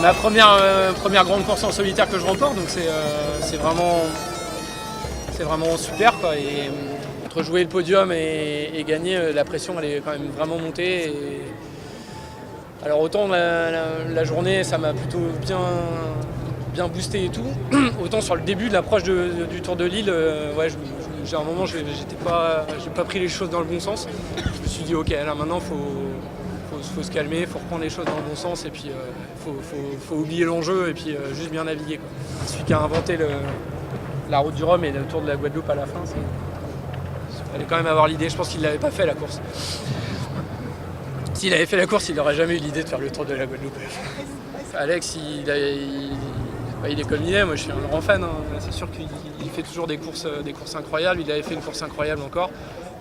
ma première grande course en solitaire que je remporte, donc c'est vraiment super, quoi. Et entre jouer le podium et gagner, la pression elle est quand même vraiment montée. Alors autant la journée ça m'a plutôt bien boosté et tout, autant sur le début de l'approche du Tour de Lille, j'ai un moment j'ai pas pris les choses dans le bon sens. Je me suis dit ok, là maintenant faut se calmer, faut reprendre les choses dans le bon sens et puis faut oublier l'enjeu et puis juste bien naviguer, quoi. Celui qui a inventé la route du Rhum et le Tour de la Guadeloupe à la fin, il fallait quand même avoir l'idée. Je pense qu'il l'avait pas fait la course. S'il avait fait la course, il n'aurait jamais eu l'idée de faire le Tour de la Guadeloupe. Alex, il est comme il est. Moi, je suis un grand fan, hein. C'est sûr qu'il fait toujours des courses incroyables. Il avait fait une course incroyable encore,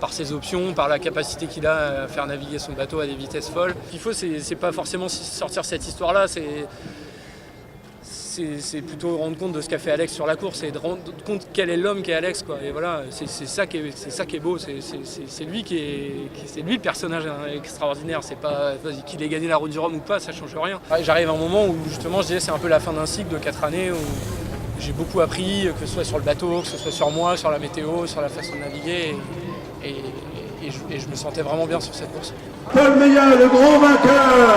par ses options, par la capacité qu'il a à faire naviguer son bateau à des vitesses folles. Ce qu'il faut, c'est pas forcément sortir cette histoire-là, c'est plutôt rendre compte de ce qu'a fait Alex sur la course et de rendre compte quel est l'homme qu'est Alex, quoi. Et voilà, c'est ça qui est beau, c'est lui c'est lui le personnage extraordinaire. C'est pas qu'il ait gagné la route du Rhum ou pas, ça change rien. J'arrive à un moment où justement je disais c'est un peu la fin d'un cycle de 4 années où j'ai beaucoup appris, que ce soit sur le bateau, que ce soit sur moi, sur la météo, sur la façon de naviguer et je me sentais vraiment bien sur cette course. Paul Meillat, le grand vainqueur.